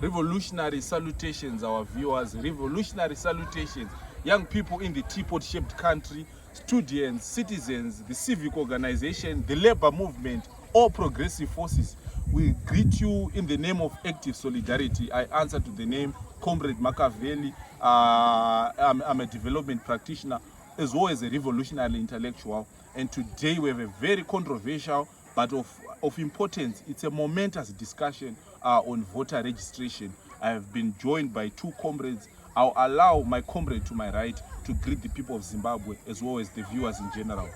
Revolutionary salutations, our viewers. Revolutionary salutations. Young people in the teapot-shaped country, students, citizens, the civic organization, the labor movement, all progressive forces. We greet you in the name of active solidarity. I answer to the name Comrade Machiavelli. I'm a development practitioner as well as a revolutionary intellectual. And today we have a very controversial but of importance. It's a momentous discussion on voter registration. I have been joined by two comrades. I'll allow my comrade to my right to greet the people of Zimbabwe as well as the viewers in general.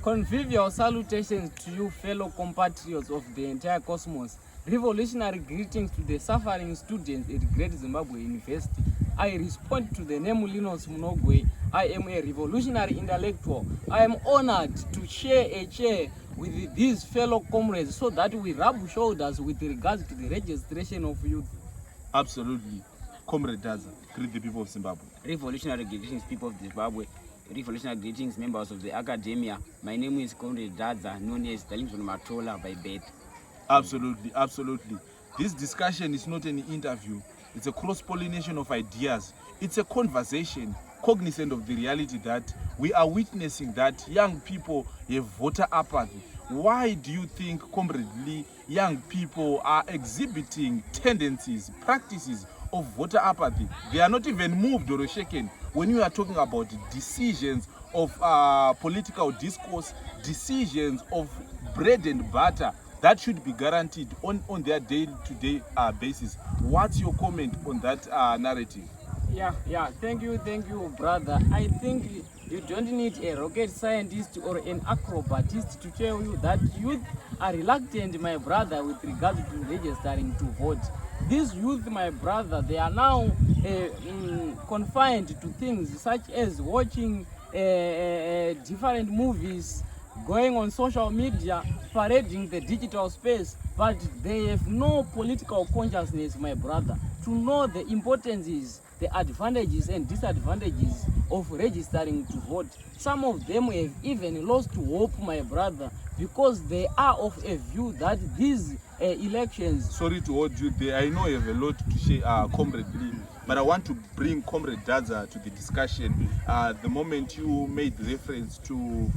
Convivial salutations to you, fellow compatriots of the entire cosmos. Revolutionary greetings to the suffering students at Great Zimbabwe University. I respond to the name Linus Mnogwe. I am a revolutionary intellectual. I am honored to share a chair with these fellow comrades so that we rub shoulders with regards to the registration of youth. Absolutely. Comrade Daza, greet the people of Zimbabwe. Revolutionary greetings, people of Zimbabwe. Revolutionary greetings, members of the academia. My name is Comrade Daza, known as Dalington Matola by birth. Absolutely, absolutely. This discussion is not an interview. It's a cross-pollination of ideas. It's a conversation, cognizant of the reality that we are witnessing that young people have voter apathy. Why do you think, Comrade Lee, young people are exhibiting tendencies, practices of voter apathy? They are not even moved or shaken when you are talking about decisions of political discourse, decisions of bread and butter that should be guaranteed on their day-to-day basis. What's your comment on that narrative? Yeah, thank you, brother. I think you don't need a rocket scientist or an acrobatist to tell you that youth are reluctant, my brother, with regard to registering to vote. These youth, my brother, they are now confined to things such as watching different movies, going on social media, parading the digital space, but they have no political consciousness, my brother, to know the importances, the advantages and disadvantages of registering to vote. Some of them have even lost hope, my brother, because they are of a view that these elections... Sorry to hold you there. I know you have a lot to say, Comrade Lee, but I want to bring Comrade Daza to the discussion. The moment you made reference to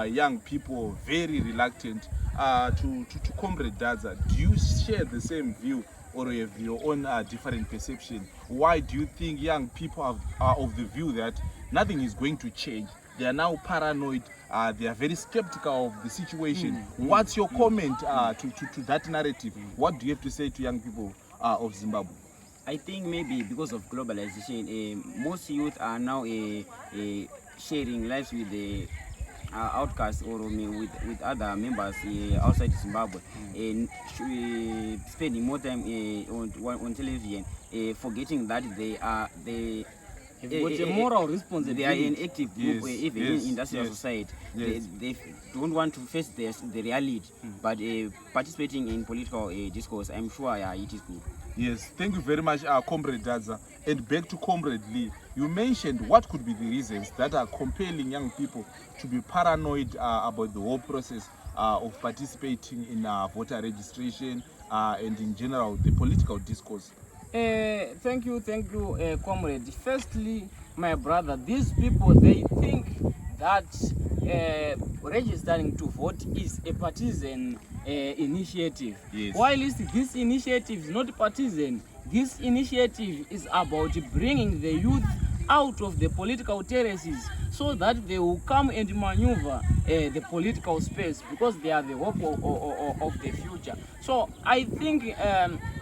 young people very reluctant to Comrade Daza, do you share the same view or have your own different perception? Why do you think young people are of the view that nothing is going to change? They are now paranoid. They are very skeptical of the situation. What's your comment to that narrative? What do you have to say to young people of Zimbabwe? I think maybe because of globalization, most youth are now sharing lives with the outcasts or with other members outside Zimbabwe, and spending more time on television, forgetting that they have got a moral responsibility. They are an active group, even in industrial society. Yes. They don't want to face the reality, but participating in political discourse, I'm sure it is good. Yes, thank you very much, Comrade Daza. And back to Comrade Lee, you mentioned what could be the reasons that are compelling young people to be paranoid about the whole process of participating in voter registration and in general the political discourse. Thank you, comrade. Firstly, my brother, these people, they think that registering to vote is a partisan initiative. Yes. While this initiative is not partisan, this initiative is about bringing the youth out of the political terraces so that they will come and maneuver the political space, because they are the hope of the future. So I think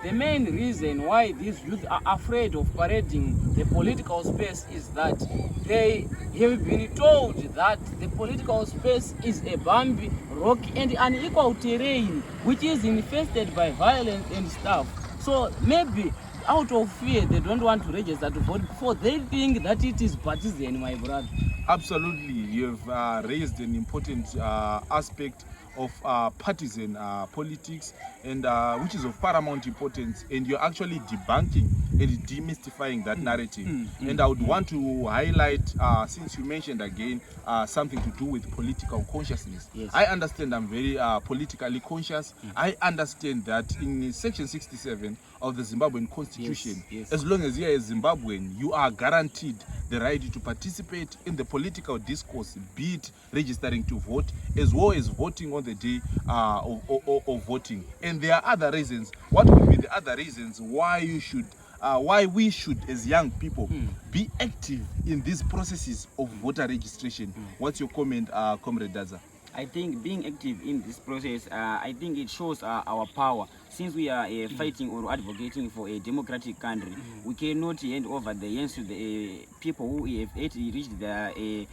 the main reason why these youth are afraid of parading the political space is that they have been told that the political space is a bumpy, rocky and unequal terrain which is infested by violence and stuff. So maybe out of fear they don't want to register to vote, for they think that it is partisan, my brother. Absolutely, you have raised an important aspect of partisan politics, and which is of paramount importance, and you're actually debunking and demystifying that narrative. And I would want to highlight, since you mentioned again, something to do with political consciousness. Yes. I understand I'm very politically conscious. I understand that in Section 67 of the Zimbabwean Constitution, Yes. as long as you are a Zimbabwean, you are guaranteed the right to participate in the political discourse, be it registering to vote, as well as voting on the day of voting. And there are other reasons. What would be the other reasons why you should why we should, as young people, be active in these processes of voter registration? What's your comment, Comrade Daza? I think being active in this process, I think it shows our power. Since we are fighting or advocating for a democratic country, we cannot hand over the hands to the people who have actually reached the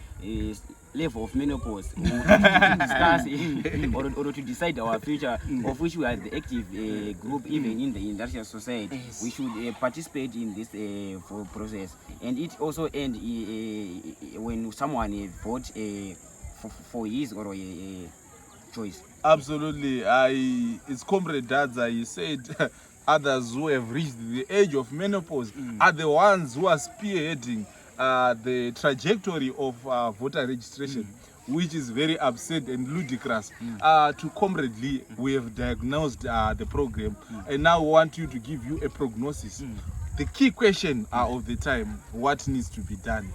level of menopause to discuss or to decide our future, of which we are the active group, even in the industrial society. Yes. We should participate in this process, and it also ends when someone votes for his or a choice. Absolutely. It's Comrade Daza. He said others who have reached the age of menopause are the ones who are spearheading the trajectory of voter registration, which is very absurd and ludicrous. To Comrade Lee, we have diagnosed the program, and now we want you to give you a prognosis. The key question of the time: what needs to be done?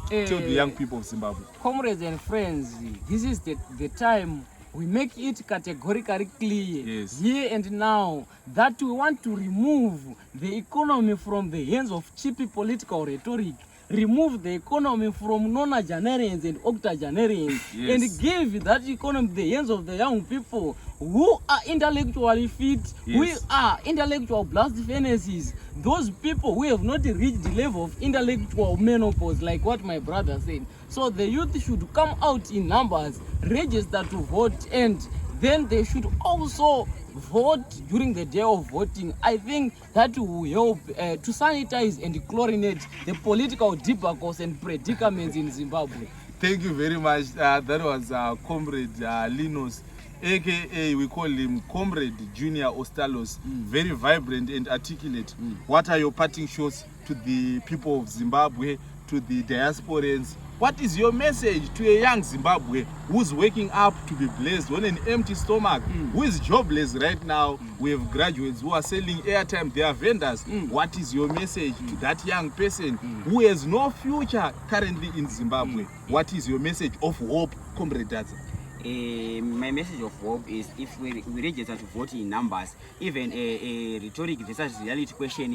Tell the young people of Zimbabwe. Comrades and friends, this is the time we make it categorically clear, Yes. here and now, that we want to remove the economy from the hands of cheap political rhetoric, remove the economy from nonagenarians and octogenarians, Yes. and give that economy in the hands of the young people who are intellectually fit, who Yes. are intellectual blast furnaces, those people who have not reached the level of intellectual menopause, like what my brother said. So the youth should come out in numbers, register to vote, and then they should also vote during the day of voting. I think that will help to sanitize and chlorinate the political debacles and predicaments in Zimbabwe. Thank you very much. That was Comrade Linus, aka we call him Comrade Junior Ostalos. Very vibrant and articulate. What are your parting shots to the people of Zimbabwe, to the diasporans? What is your message to a young Zimbabwe who's waking up to be blessed on an empty stomach, who is jobless right now? We have graduates who are selling airtime, they are vendors. What is your message to that young person who has no future currently in Zimbabwe? What is your message of hope, Comrade Daza? My message of hope is, if we register to vote in numbers, even a rhetoric versus reality question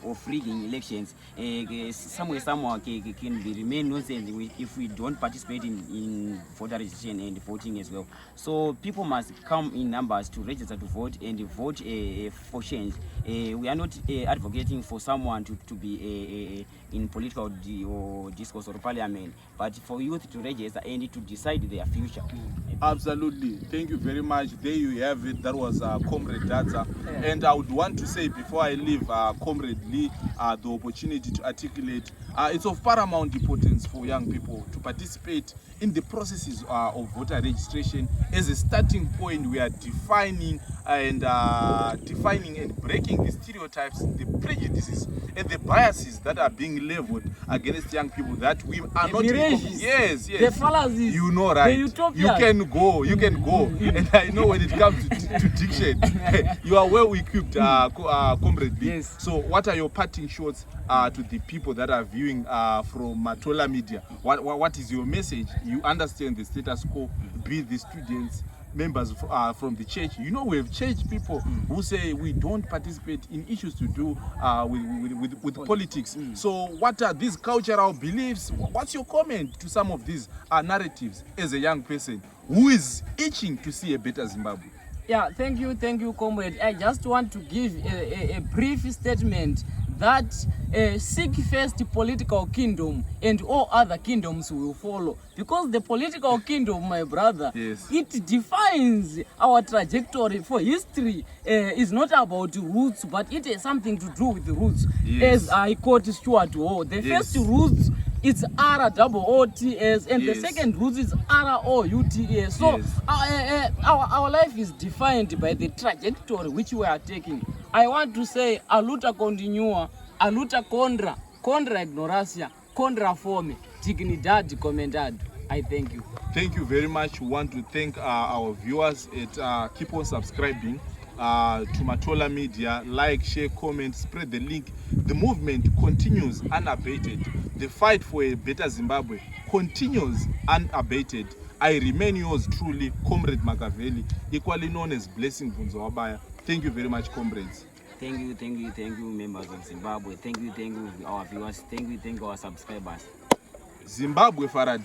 of rigging elections, someone can be remain nonsense if we don't participate in voter registration and voting as well. So people must come in numbers to register to vote and vote for change. We are not advocating for someone to be in political or discourse or parliament, but for youth to register and to decide their future. Absolutely. Thank you very much. There you have it. That was Comrade Daza. And I would want to say, before I leave Comrade Lee the opportunity to articulate, it's of paramount importance for young people to participate in the processes of voter registration. As a starting point, we are defining and breaking the stereotypes, the prejudices, and the biases that are being leveled against young people, that we are not. Yes. The fallacies. You know, right? The utopias. You can go. And I know when it comes to diction, you are well equipped, Comrade Lee. Yes. So, what are your parting shots to the people that are viewing from Matola Media? What is your message? You understand the status quo, be the students, members from the church. You know, we have church people who say we don't participate in issues to do with politics. So what are these cultural beliefs? What's your comment to some of these narratives as a young person who is itching to see a better Zimbabwe? Yeah, thank you, comrade. I just want to give a brief statement that seek first political kingdom and all other kingdoms will follow. Because the political kingdom, my brother, Yes. it defines our trajectory for history. Is not about roots, but it has something to do with the roots. Yes. As I quote Stuart Hall, the Yes. first roots, it's ROOTS, and Yes. the second root is ROUTS. So Yes. our life is defined by the trajectory which we are taking. I want to say, a luta continua, a luta contra ignorancia, contra fome, dignidade comendado. I thank you. Thank you very much. We want to thank our viewers. Keep on subscribing to Matola Media. Like, share, comment, spread the link. The movement continues unabated. The fight for a better Zimbabwe continues unabated. I remain yours truly, Comrade Makaveli, equally known as Blessing Bunzowabaya. Thank you very much, comrades. Thank you, members of Zimbabwe. Thank you, our viewers. Thank you, our subscribers. Zimbabwe Farad.